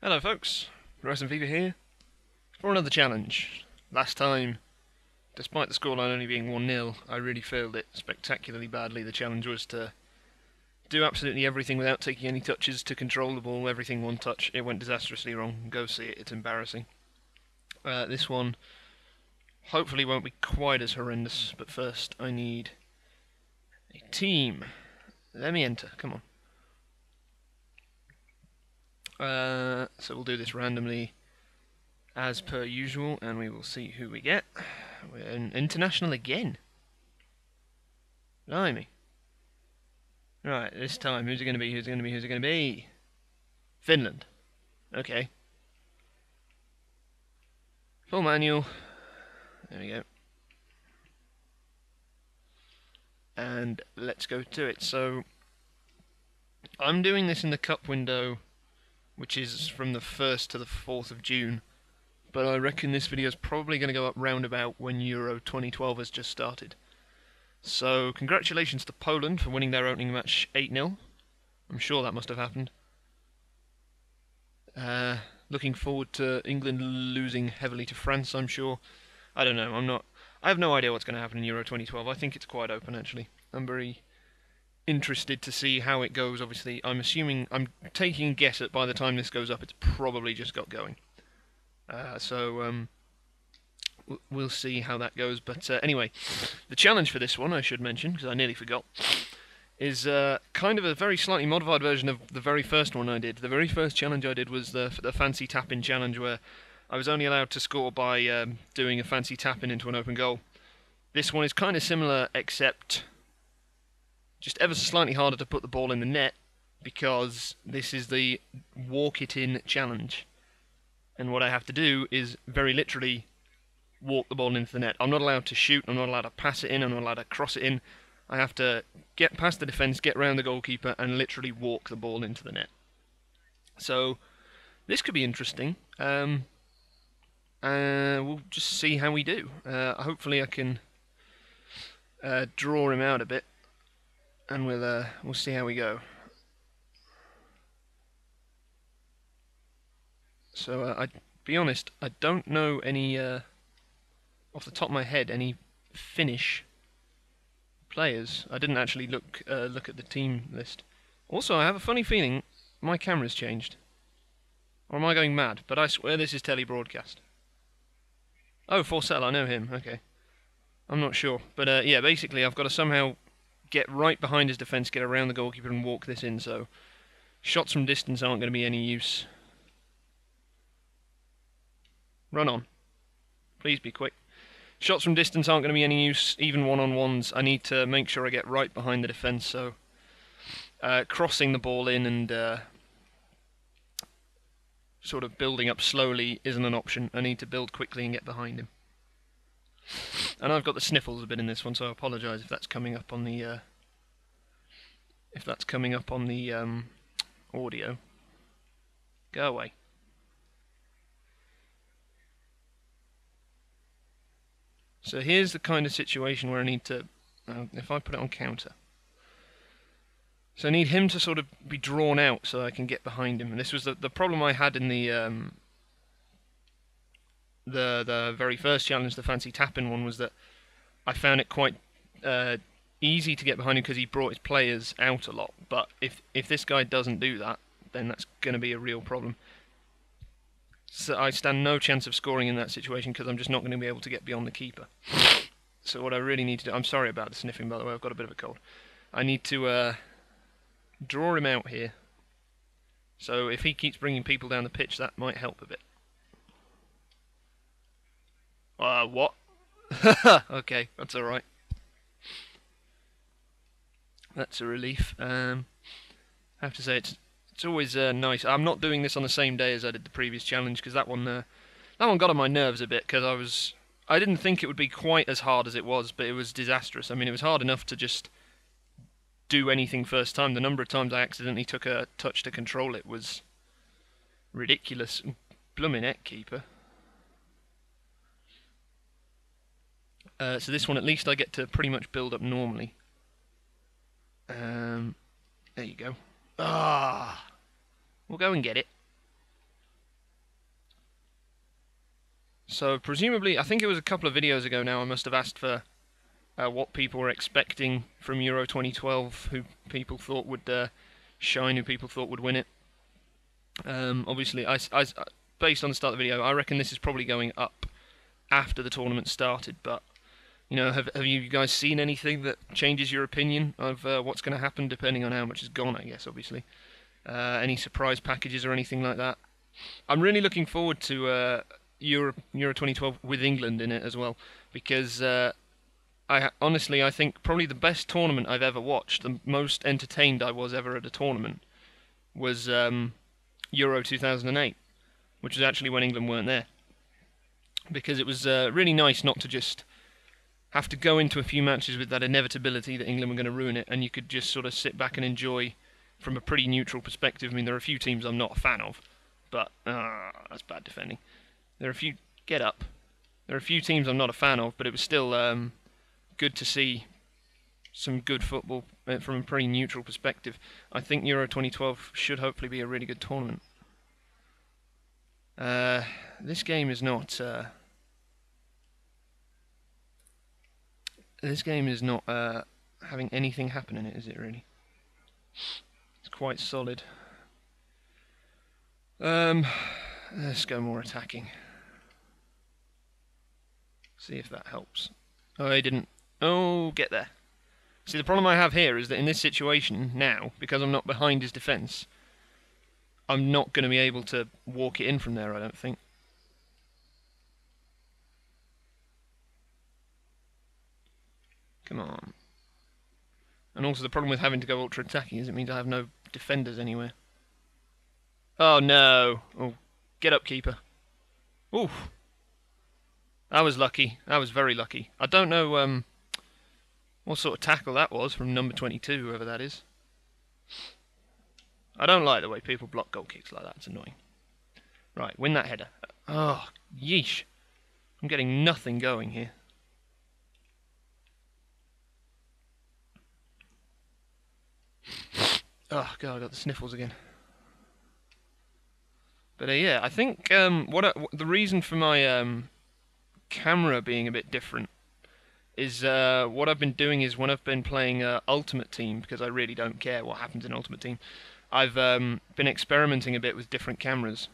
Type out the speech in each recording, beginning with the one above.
Hello folks, FIFA here for another challenge. Last time, despite the scoreline only being 1-0, I really failed it spectacularly badly. The challenge was to do absolutely everything without taking any touches to control the ball, everything one touch. It went disastrously wrong. Go see it, it's embarrassing. This one hopefully won't be quite as horrendous, but first I need a team. Let me enter, come on. So we'll do this randomly as per usual, and we will see who we get. We're international again. Blimey. Right, this time, who's it going to be, who's it going to be, who's it going to be? Finland. Okay. Full manual. There we go. And let's go to it. So, I'm doing this in the cup window, which is from the 1st to the 4th of June. But I reckon this video is probably going to go up roundabout when Euro 2012 has just started. So, congratulations to Poland for winning their opening match 8-0. I'm sure that must have happened. Looking forward to England losing heavily to France, I'm sure. I don't know, I have no idea what's going to happen in Euro 2012. I think it's quite open, actually. I'm very interested to see how it goes. Obviously, I'm taking a guess that by the time this goes up, it's probably just got going. We'll see how that goes. But anyway, the challenge for this one, I should mention, because I nearly forgot, is kind of a very slightly modified version of the very first one I did. The very first challenge I did was the fancy tap-in challenge, where I was only allowed to score by doing a fancy tap-in into an open goal. This one is kind of similar, except just ever so slightly harder to put the ball in the net, because this is the walk-it-in challenge. And what I have to do is very literally walk the ball into the net. I'm not allowed to shoot, I'm not allowed to pass it in, I'm not allowed to cross it in. I have to get past the defence, get round the goalkeeper, and literally walk the ball into the net. So, this could be interesting. We'll just see how we do. Hopefully I can draw him out a bit, and we'll see how we go. So I'd be honest, I don't know any off the top of my head any Finnish players. I didn't actually look at the team list. Also, I have a funny feeling my camera's changed. Or am I going mad? But I swear this is tele-broadcast. Oh, Forsell, I know him. Okay. I'm not sure. But yeah, basically I've got to somehow get right behind his defence, get around the goalkeeper and walk this in, so shots from distance aren't going to be any use. Run on. Please be quick. Shots from distance aren't going to be any use, even one-on-ones. I need to make sure I get right behind the defence, so crossing the ball in and sort of building up slowly isn't an option. I need to build quickly and get behind him. And I've got the sniffles a bit in this one, so I apologise if that's coming up on the audio. Go away. So here's the kind of situation where I need to, if I put it on counter. So I need him to sort of be drawn out so I can get behind him. And this was the problem I had in the very first challenge, the fancy tap-in one, was that I found it quite easy to get behind him because he brought his players out a lot. But if this guy doesn't do that, then that's going to be a real problem. So I stand no chance of scoring in that situation because I'm just not going to be able to get beyond the keeper. So what I really need to do... I'm sorry about the sniffing, by the way. I've got a bit of a cold. I need to draw him out here. So if he keeps bringing people down the pitch, that might help a bit. What? Okay, that's alright. That's a relief. I have to say it's always nice. I'm not doing this on the same day as I did the previous challenge because that one got on my nerves a bit because I didn't think it would be quite as hard as it was, but it was disastrous. I mean, it was hard enough to just do anything first time. The number of times I accidentally took a touch to control it was ridiculous. Blooming heck, keeper. So this one, at least I get to pretty much build up normally. There you go. Ah, we'll go and get it. So presumably, I think it was a couple of videos ago now, I must have asked for what people were expecting from Euro 2012, who people thought would shine, who people thought would win it. Obviously, based on the start of the video, I reckon this is probably going up after the tournament started, but you know, have you guys seen anything that changes your opinion of what's going to happen, depending on how much is gone, I guess, obviously? Any surprise packages or anything like that? I'm really looking forward to Euro 2012 with England in it as well, because honestly, I think probably the best tournament I've ever watched, the most entertained I was ever at a tournament, was Euro 2008, which was actually when England weren't there. Because it was really nice not to just have to go into a few matches with that inevitability that England were going to ruin it, and you could just sort of sit back and enjoy from a pretty neutral perspective. I mean, there are a few teams I'm not a fan of, but that's bad defending. There are a few There are a few teams I'm not a fan of, but it was still good to see some good football from a pretty neutral perspective. I think Euro 2012 should hopefully be a really good tournament. This game is not. This game is not having anything happen in it, is it really? It's quite solid. Let's go more attacking. See if that helps. Oh, I didn't. Oh, get there. See, the problem I have here is that in this situation now, because I'm not behind his defence, I'm not going to be able to walk it in from there, I don't think. Come on. And also the problem with having to go ultra-attacking is it means I have no defenders anywhere. Oh, no. Oh, get up, keeper. Oof. That was lucky. That was very lucky. I don't know what sort of tackle that was from number 22, whoever that is. I don't like the way people block goal kicks like that. It's annoying. Right, win that header. Oh, yeesh. I'm getting nothing going here. Oh, God, I got the sniffles again. But yeah, I think the reason for my camera being a bit different is what I've been doing is when I've been playing Ultimate Team, because I really don't care what happens in Ultimate Team, I've been experimenting a bit with different cameras.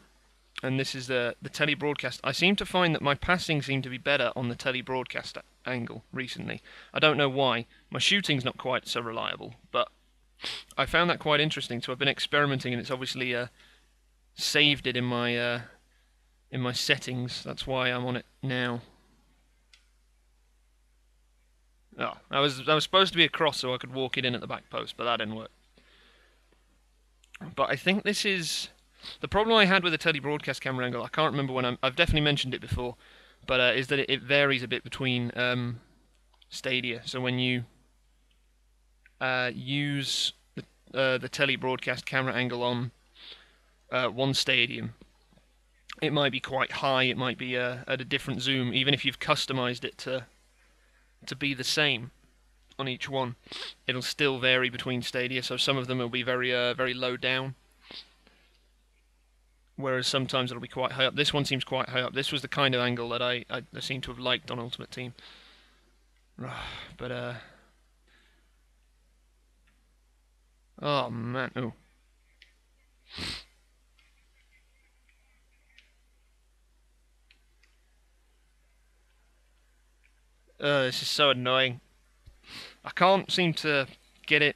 And this is the tele-broadcast. I seem to find that my passing seemed to be better on the tele-broadcast angle recently. I don't know why. My shooting's not quite so reliable, but I found that quite interesting, so I've been experimenting, and it's obviously saved it in my settings. That's why I'm on it now. Oh, that was supposed to be a cross so I could walk it in at the back post, but that didn't work. But I think this is the problem I had with the tele-broadcast camera angle. I can't remember when I've definitely mentioned it before, but is that it varies a bit between stadia. So when you use the tele-broadcast camera angle on one stadium, it might be quite high, it might be at a different zoom, even if you've customized it to be the same on each one. It'll still vary between stadia, so some of them will be very very low down, whereas sometimes it'll be quite high up. This one seems quite high up. This was the kind of angle that I seem to have liked on Ultimate Team. But oh man, oh. This is so annoying. I can't seem to get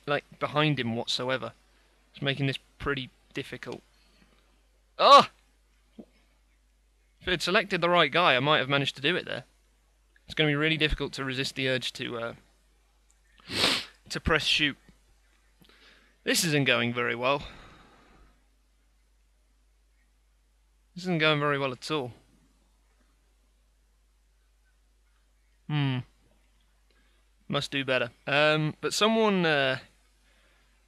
like behind him whatsoever. It's making this pretty difficult. Oh! If it had selected the right guy, I might have managed to do it there. It's going to be really difficult to resist the urge to press shoot. This isn't going very well. This isn't going very well at all. Must do better. But someone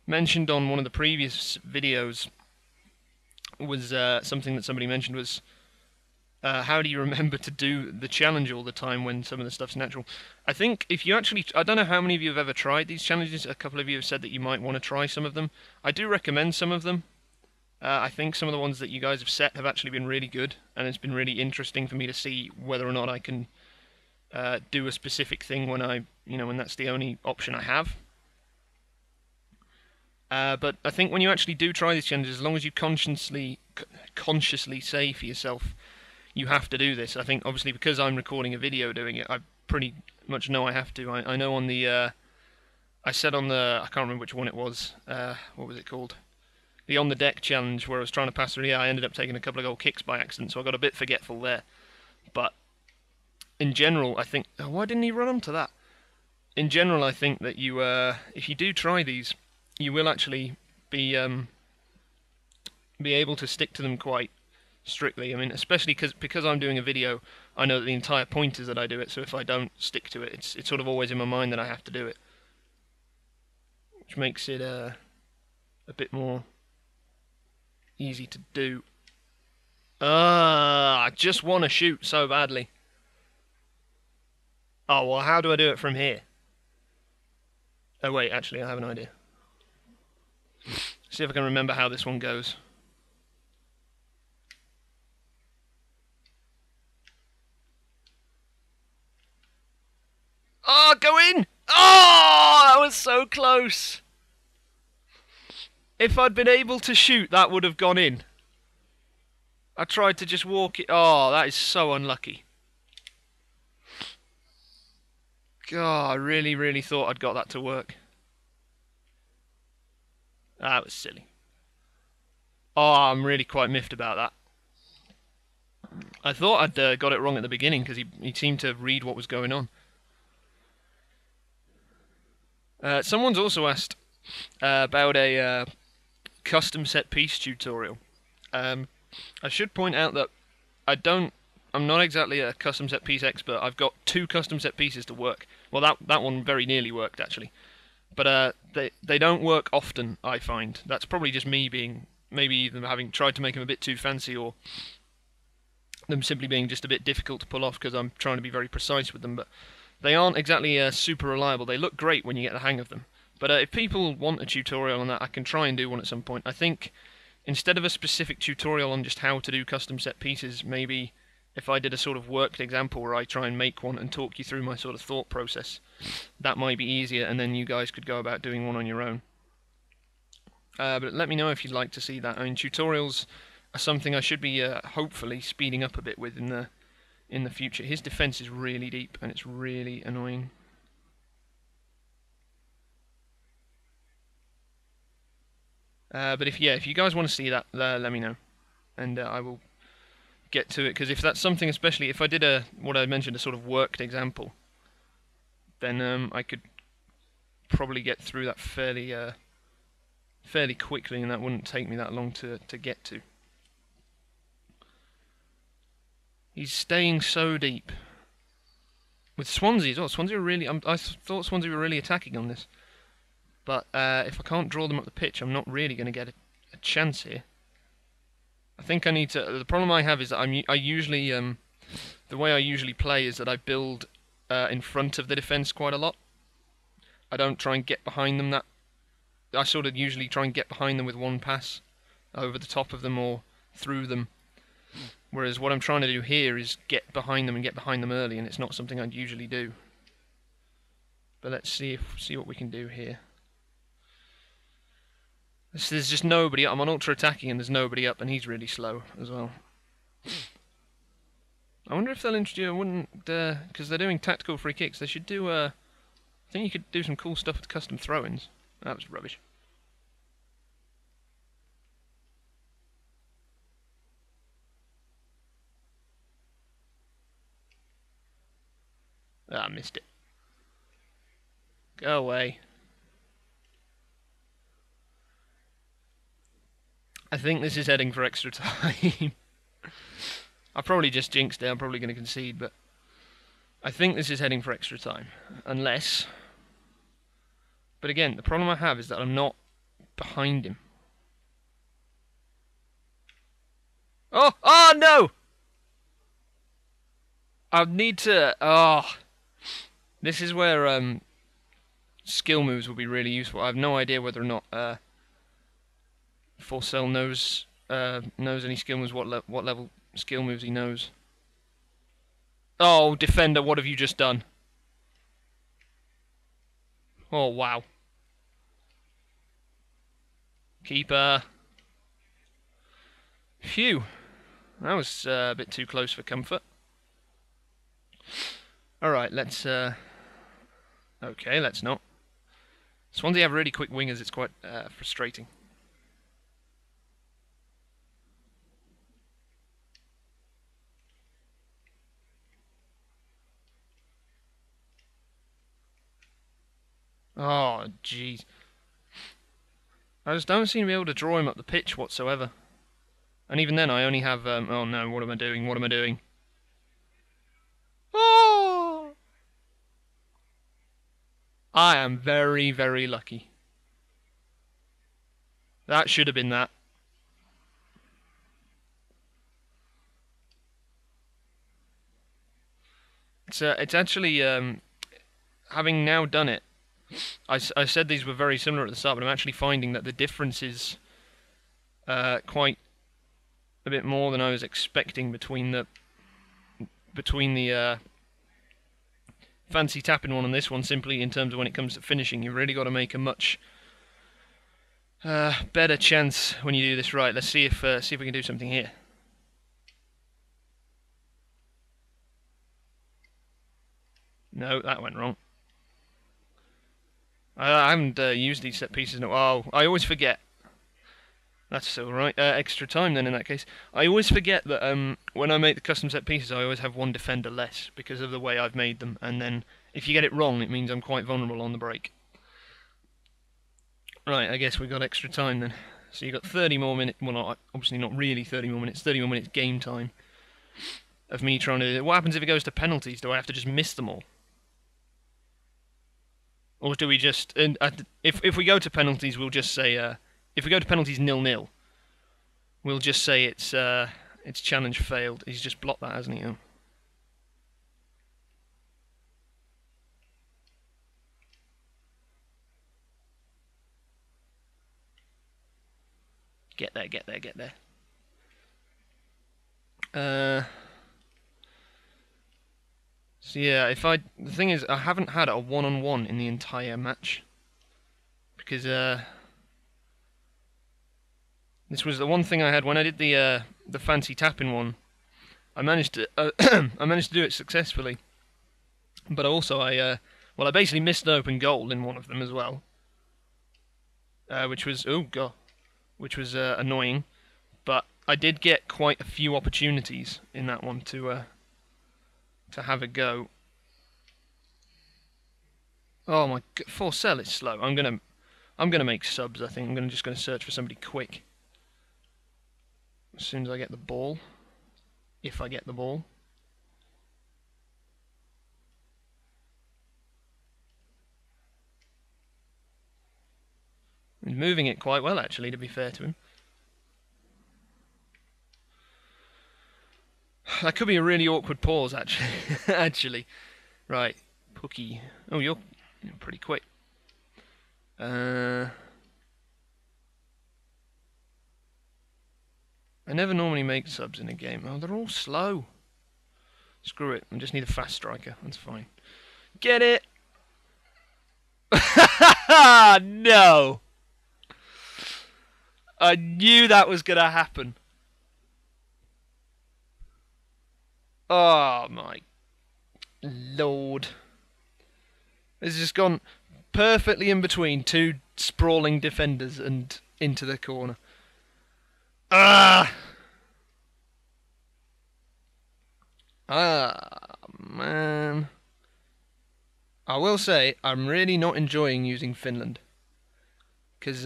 mentioned on one of the previous videos was something that somebody mentioned was how do you remember to do the challenge all the time when some of the stuff's natural? I think if you actually... I don't know how many of you have ever tried these challenges. A couple of you have said that you might want to try some of them. I do recommend some of them. I think some of the ones that you guys have set have actually been really good, and it's been really interesting for me to see whether or not I can do a specific thing when when that's the only option I have. But I think when you actually do try these challenges, as long as you consciously say for yourself, you have to do this. I think obviously because I'm recording a video doing it, I pretty much know I have to. I know on the I said on the, I can't remember which one it was. What was it called? The on the deck challenge where I was trying to pass through. Yeah, I ended up taking a couple of goal kicks by accident, so I got a bit forgetful there. But in general, I think... Oh, why didn't he run onto that? In general, I think that you, if you do try these, you will actually be able to stick to them quite strictly. I mean, especially because I'm doing a video, I know that the entire point is that I do it, so if I don't stick to it, it's sort of always in my mind that I have to do it. Which makes it a bit more easy to do. I just want to shoot so badly. Oh, well, how do I do it from here? Oh, wait, actually, I have an idea. See if I can remember how this one goes. Oh, go in! Oh, that was so close! If I'd been able to shoot, that would have gone in. I tried to just walk it. Oh, that is so unlucky. God, I really, really thought I'd got that to work. That was silly. Oh, I'm really quite miffed about that. I thought I'd got it wrong at the beginning because he seemed to read what was going on. Someone's also asked about a custom set piece tutorial. I should point out that I'm not exactly a custom set piece expert. I've got 2 custom set pieces to work. Well, that one very nearly worked actually, but they don't work often. I find that's probably just me being maybe them having tried to make them a bit too fancy, or them simply being just a bit difficult to pull off because I'm trying to be very precise with them. But they aren't exactly super reliable. They look great when you get the hang of them. But if people want a tutorial on that, I can try and do one at some point. I think instead of a specific tutorial on just how to do custom set pieces, maybe if I did a sort of worked example where I try and make one and talk you through my sort of thought process, that might be easier, and then you guys could go about doing one on your own. But let me know if you'd like to see that. I mean, tutorials are something I should be hopefully speeding up a bit with in the future. His defense is really deep, and it's really annoying. But if you guys want to see that, let me know, and I will get to it. Because if that's something, especially if I did what I mentioned, a sort of worked example, then I could probably get through that fairly quickly, and that wouldn't take me that long to get to. He's staying so deep. With Swansea as well. Swansea were really... I thought Swansea were really attacking on this. But if I can't draw them up the pitch, I'm not really going to get a chance here. I think I need to... The problem I have is that I usually... the way I usually play is that I build in front of the defence quite a lot. I don't try and get behind them. I sort of usually try and get behind them with one pass over the top of them or through them. Whereas what I'm trying to do here is get behind them and get behind them early, and it's not something I'd usually do. But let's see what we can do here. There's just nobody up. I'm on ultra attacking and there's nobody up, and he's really slow as well. I wonder if they'll introduce... because they're doing tactical free kicks, they should do... I think you could do some cool stuff with custom throw-ins. That was rubbish. Ah, missed it. Go away. I think this is heading for extra time. I probably just jinxed it. I'm probably going to concede, but I think this is heading for extra time. Unless... But again, the problem I have is that I'm not behind him. Oh! Oh, no! I need to. Oh, this is where skill moves will be really useful. I have no idea whether or not Forcell knows any skill moves. What level skill moves he knows? Oh, defender, what have you just done? Oh wow. Keeper. Phew. That was a bit too close for comfort. Alright, let's... Okay, let's not. Swansea have really quick wingers, it's quite frustrating. Oh, jeez. I just don't seem to be able to draw him up the pitch whatsoever. And even then, I only have... oh no, what am I doing? What am I doing? Oh! I am very, very lucky. That should have been that. It's actually... having now done it, I said these were very similar at the start, but I'm actually finding that the difference is quite a bit more than I was expecting between the fancy tapping one and this one. Simply in terms of when it comes to finishing, you've really got to make a much better chance when you do this right. Let's see if we can do something here. No, that went wrong. I haven't used these set pieces. No, oh, I always forget. That's alright. Extra time then in that case. I always forget that when I make the custom set pieces, I always have one defender less because of the way I've made them. And then if you get it wrong, it means I'm quite vulnerable on the break. Right, I guess we got extra time then. So you got 30 more minutes. Well, obviously not really 30 more minutes. 30 more minutes game time of me trying to. What happens if it goes to penalties? Do I have to just miss them all? Or do we just... if we go to penalties, we'll just say... if we go to penalties 0-0, we'll just say it's challenge failed. He's just blocked that, hasn't he? Oh. Get there, get there, get there. So yeah, the thing is, I haven't had a one-on-one in the entire match because this was the one thing I had when I did the fancy tapping one. I managed to I managed to do it successfully, but also I basically missed an open goal in one of them as well, which was annoying. But I did get quite a few opportunities in that one to have a go. Oh my god, Forcell is slow. I'm gonna make subs. I think I'm just gonna search for somebody quick as soon as I get the ball, if I get the ball. He's moving it quite well, actually, to be fair to him. That could be a really awkward pause, actually. actually. Right, Pookie. Oh, you're pretty quick. I never normally make subs in a game. Oh, they're all slow. Screw it. I just need a fast striker. That's fine. Get it! No! I knew that was going to happen. Oh my lord. It's just gone perfectly in between two sprawling defenders and into the corner. Ah! Man. I will say, I'm really not enjoying using Finland. Because,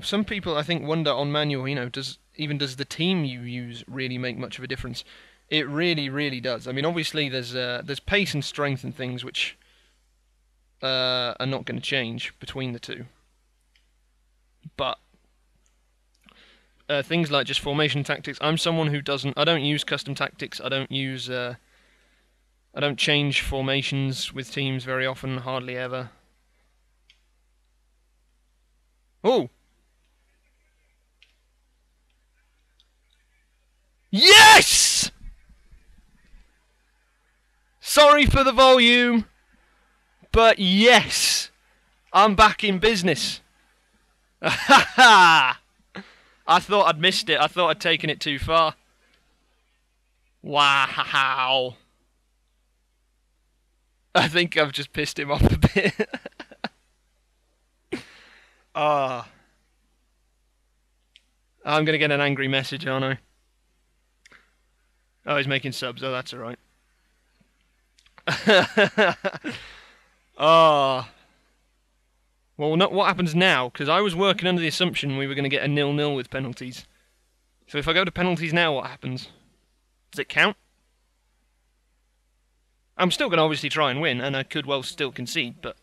some people I think wonder on manual, does the team you use really make much of a difference? It really, really does. I mean, obviously there's pace and strength and things which are not going to change between the two. But things like just formation tactics. I'm someone who doesn't. I don't use custom tactics. I don't use. I don't change formations with teams very often. Hardly ever. Oh. Yes! Sorry for the volume, but yes, I'm back in business. I thought I'd missed it. I thought I'd taken it too far. Wow. I think I've just pissed him off a bit. Ah. I'm going to get an angry message, aren't I? Oh, he's making subs. Oh, that's alright. Ah. Well, not what happens now, because I was working under the assumption we were going to get a 0-0 with penalties. So if I go to penalties now, what happens? Does it count? I'm still going to obviously try and win, and I could well still concede, but...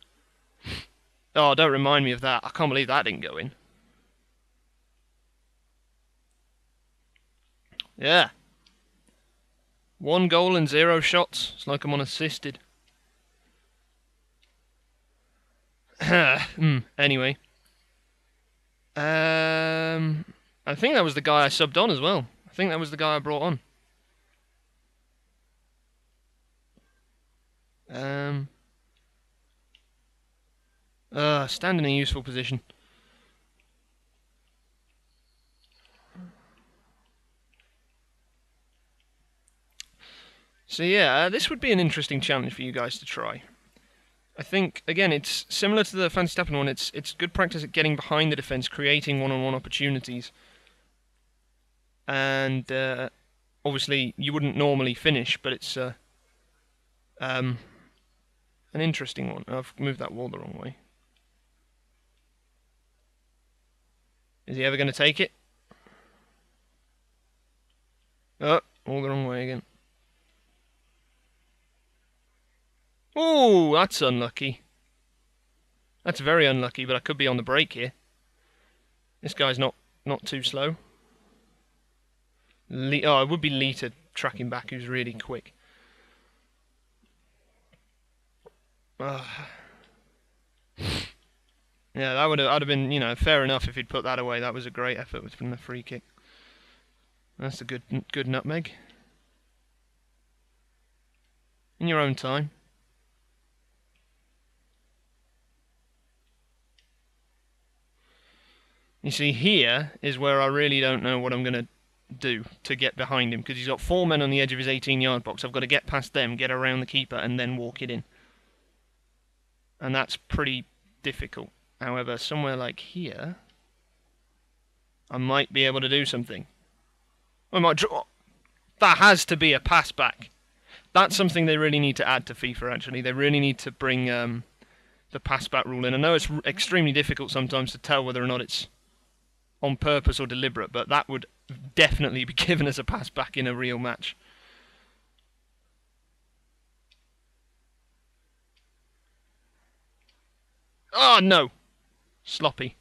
Oh, don't remind me of that. I can't believe that didn't go in. Yeah. 1 goal and 0 shots. It's like I'm unassisted. Anyway. I think that was the guy I subbed on as well. I think that was the guy I brought on. Stand in a useful position. So yeah, this would be an interesting challenge for you guys to try. I think, again, it's similar to the Fancy Tapping one. It's good practice at getting behind the defence, creating one-on-one opportunities. And obviously, you wouldn't normally finish, but it's an interesting one. I've moved that wall the wrong way. Is he ever going to take it? Oh, all the wrong way again. Oh, that's unlucky. That's very unlucky, but I could be on the break here. This guy's not too slow. Oh, it would be Lita tracking back, who's really quick. Yeah, that would have been, you know, fair enough if he'd put that away. That was a great effort from the free kick. That's a good nutmeg. In your own time. You see, here is where I really don't know what I'm going to do to get behind him, because he's got 4 men on the edge of his 18-yard box. I've got to get past them, get around the keeper, and then walk it in. And that's pretty difficult. However, somewhere like here, I might be able to do something. I might draw. That has to be a pass back. That's something they really need to add to FIFA, actually. They really need to bring the pass back rule in. I know it's extremely difficult sometimes to tell whether or not it's on purpose or deliberate, but that would definitely be given as a pass back in a real match. Oh, no! Sloppy.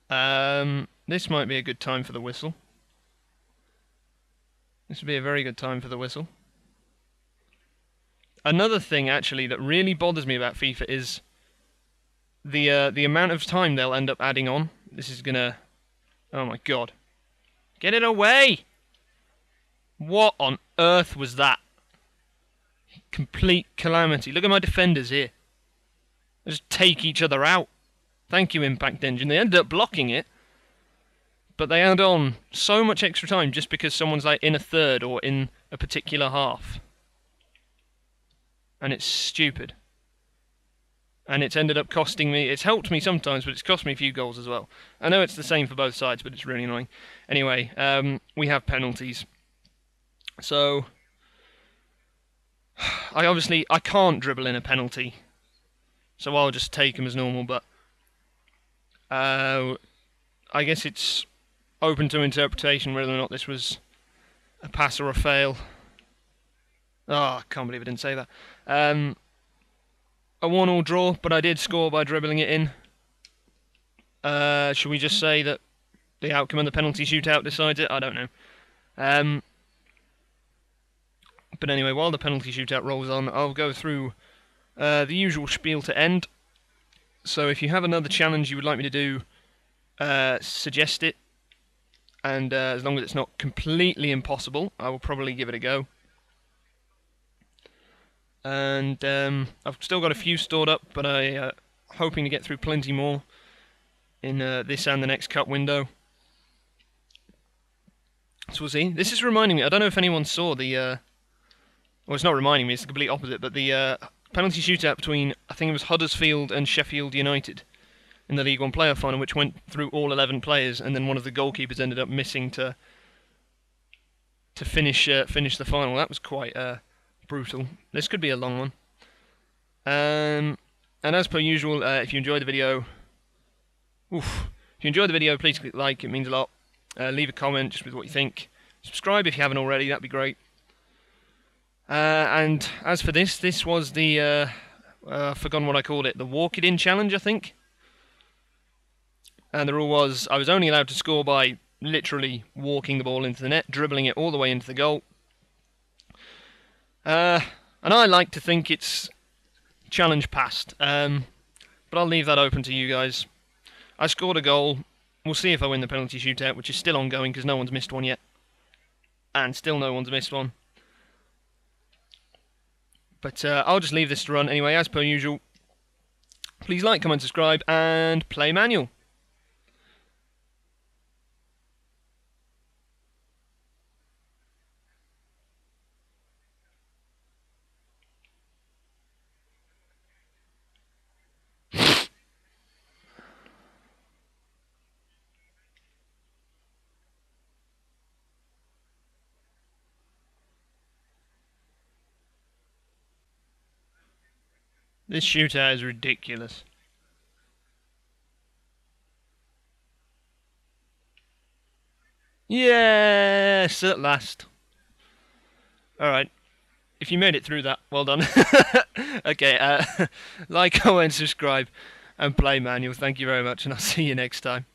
This might be a good time for the whistle. This would be a very good time for the whistle. Another thing, actually, that really bothers me about FIFA is the amount of time they'll end up adding on. This is gonna... Oh my god. Get it away! What on earth was that? Complete calamity. Look at my defenders here. They just take each other out. Thank you, Impact Engine. They ended up blocking it, but they add on so much extra time just because someone's like in a third or in a particular half. And it's stupid. And it's ended up costing me... It's helped me sometimes, but it's cost me a few goals as well. I know it's the same for both sides, but it's really annoying. Anyway, we have penalties. So... I can't dribble in a penalty. So I'll just take them as normal, but... I guess it's open to interpretation whether or not this was a pass or a fail. Oh, I can't believe I didn't say that. A 1-1 draw, but I did score by dribbling it in. Should we just say that the outcome of the penalty shootout decides it? I don't know. But anyway, while the penalty shootout rolls on, I'll go through the usual spiel to end. So if you have another challenge you would like me to do, suggest it. And as long as it's not completely impossible, I will probably give it a go. And I've still got a few stored up, but I'm hoping to get through plenty more in this and the next cup window. So we'll see. This is reminding me, I don't know if anyone saw the... well, it's not reminding me, it's the complete opposite, but the penalty shootout between, I think it was Huddersfield and Sheffield United in the League One playoff final, which went through all 11 players, and then one of the goalkeepers ended up missing to finish the final. That was quite brutal. This could be a long one. And as per usual, if you enjoyed the video, please click like, it means a lot. Leave a comment just with what you think. Subscribe if you haven't already, that'd be great. And as for this was the, I've forgotten what I called it, the walk it in challenge, I think. And the rule was, I was only allowed to score by literally walking the ball into the net, dribbling it all the way into the goal. And I like to think it's challenge passed, but I'll leave that open to you guys. I scored a goal. We'll see if I win the penalty shootout, which is still ongoing because no one's missed one yet. And still no one's missed one. But I'll just leave this to run anyway, as per usual. Please like, comment, subscribe, and play manual. This shootout is ridiculous. Yes, at last. Alright. If you made it through that, well done. Okay, like, comment, subscribe, and play manual. Thank you very much, and I'll see you next time.